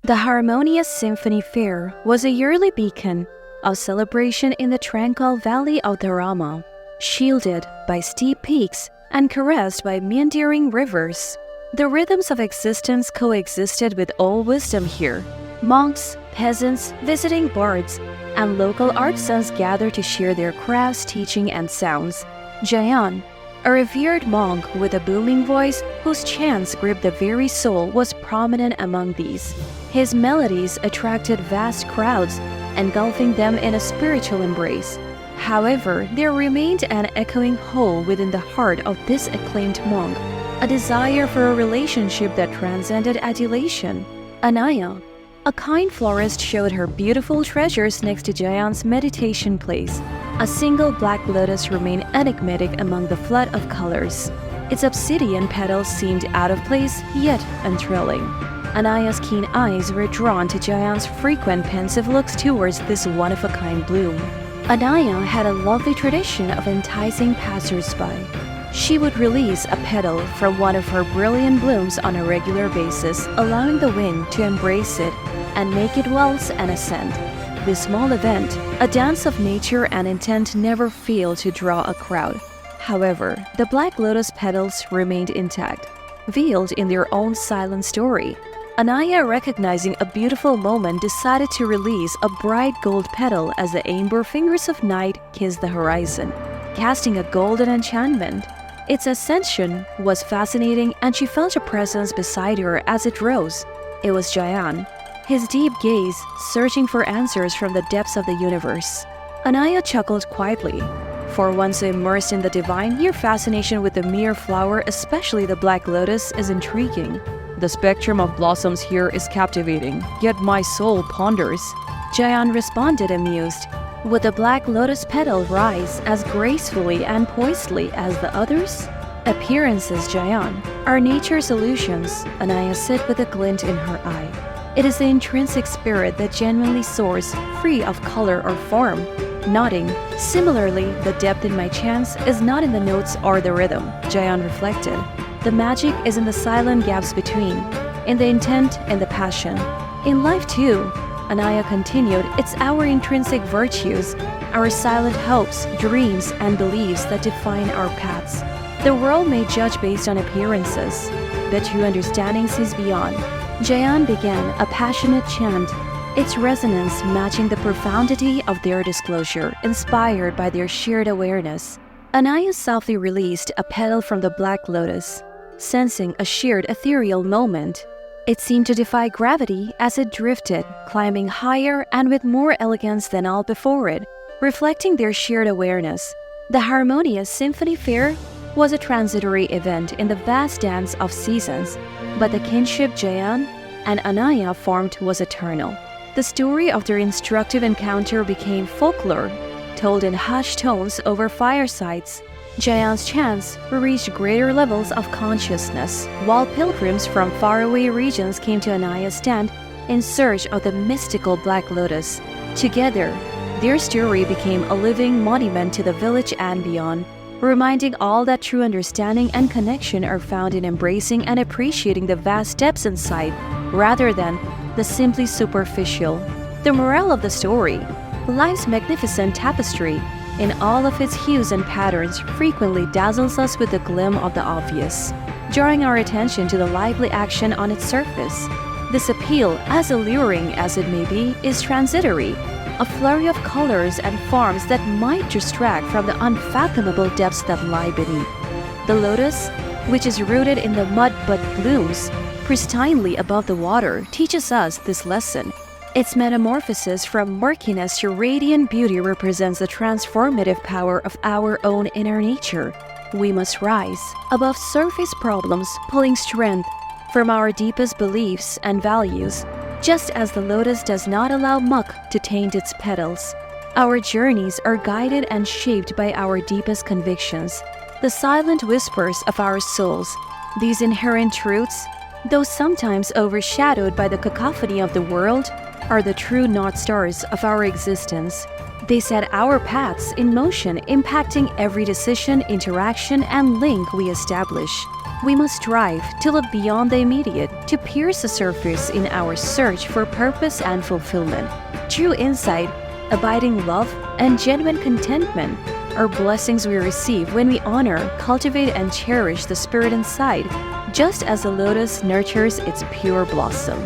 The harmonious symphony fair was a yearly beacon of celebration in the tranquil valley of the Rama, shielded by steep peaks and caressed by meandering rivers. The rhythms of existence coexisted with all wisdom here. Monks, peasants, visiting bards, and local artisans gathered to share their crafts, teaching, and sounds. Jayan, a revered monk with a booming voice whose chants gripped the very soul, was prominent among these. His melodies attracted vast crowds, engulfing them in a spiritual embrace. However, there remained an echoing hole within the heart of this acclaimed monk, a desire for a relationship that transcended adulation. Anaya, a kind florist, showed her beautiful treasures next to Jayan's meditation place. A single black lotus remained enigmatic among the flood of colors. Its obsidian petals seemed out of place, yet enthralling. Anaya's keen eyes were drawn to Jayan's frequent pensive looks towards this one-of-a-kind bloom. Anaya had a lovely tradition of enticing passers-by. She would release a petal from one of her brilliant blooms on a regular basis, allowing the wind to embrace it and make it waltz and ascend. This small event, a dance of nature and intent, never failed to draw a crowd. However, the black lotus petals remained intact, veiled in their own silent story. Anaya, recognizing a beautiful moment, decided to release a bright gold petal as the amber fingers of night kissed the horizon, casting a golden enchantment. Its ascension was fascinating, and she felt a presence beside her as it rose. It was Jayan, his deep gaze searching for answers from the depths of the universe. Anaya chuckled quietly. For one so immersed in the divine, your fascination with the mere flower, especially the black lotus, is intriguing. The spectrum of blossoms here is captivating, yet my soul ponders. Jayan responded, amused. Would the black lotus petal rise as gracefully and poisedly as the others? Appearances, Jayan, are nature's illusions, Anaya said with a glint in her eye. It is the intrinsic spirit that genuinely soars, free of color or form. Nodding, similarly, the depth in my chants is not in the notes or the rhythm, Jayan reflected. The magic is in the silent gaps between, in the intent and the passion. In life too, Anaya continued, it's our intrinsic virtues, our silent hopes, dreams, and beliefs that define our paths. The world may judge based on appearances, but true understanding sees beyond. Jayan began a passionate chant, its resonance matching the profundity of their disclosure, inspired by their shared awareness. Anaya softly released a petal from the black lotus, sensing a shared ethereal moment. It seemed to defy gravity as it drifted, climbing higher and with more elegance than all before it, reflecting their shared awareness. The harmonious symphony fair was a transitory event in the vast dance of seasons, but the kinship Jayan and Anaya formed was eternal. The story of their instructive encounter became folklore, told in hushed tones over firesides. Jayan's chants reached greater levels of consciousness, while pilgrims from faraway regions came to Anaya's stand in search of the mystical black lotus. Together, their story became a living monument to the village and beyond, reminding all that true understanding and connection are found in embracing and appreciating the vast depths inside, rather than the simply superficial. The moral of the story: life's magnificent tapestry, in all of its hues and patterns, frequently dazzles us with the gleam of the obvious, drawing our attention to the lively action on its surface. This appeal, as alluring as it may be, is transitory, a flurry of colors and forms that might distract from the unfathomable depths that lie beneath. The lotus, which is rooted in the mud but blooms pristinely above the water, teaches us this lesson. Its metamorphosis from murkiness to radiant beauty represents the transformative power of our own inner nature. We must rise above surface problems, pulling strength from our deepest beliefs and values, just as the lotus does not allow muck to taint its petals. Our journeys are guided and shaped by our deepest convictions, the silent whispers of our souls. These inherent truths, though sometimes overshadowed by the cacophony of the world, are the true North Stars of our existence. They set our paths in motion, impacting every decision, interaction, and link we establish. We must strive to look beyond the immediate, to pierce the surface in our search for purpose and fulfillment. True insight, abiding love, and genuine contentment are blessings we receive when we honor, cultivate, and cherish the spirit inside, just as the lotus nurtures its pure blossom.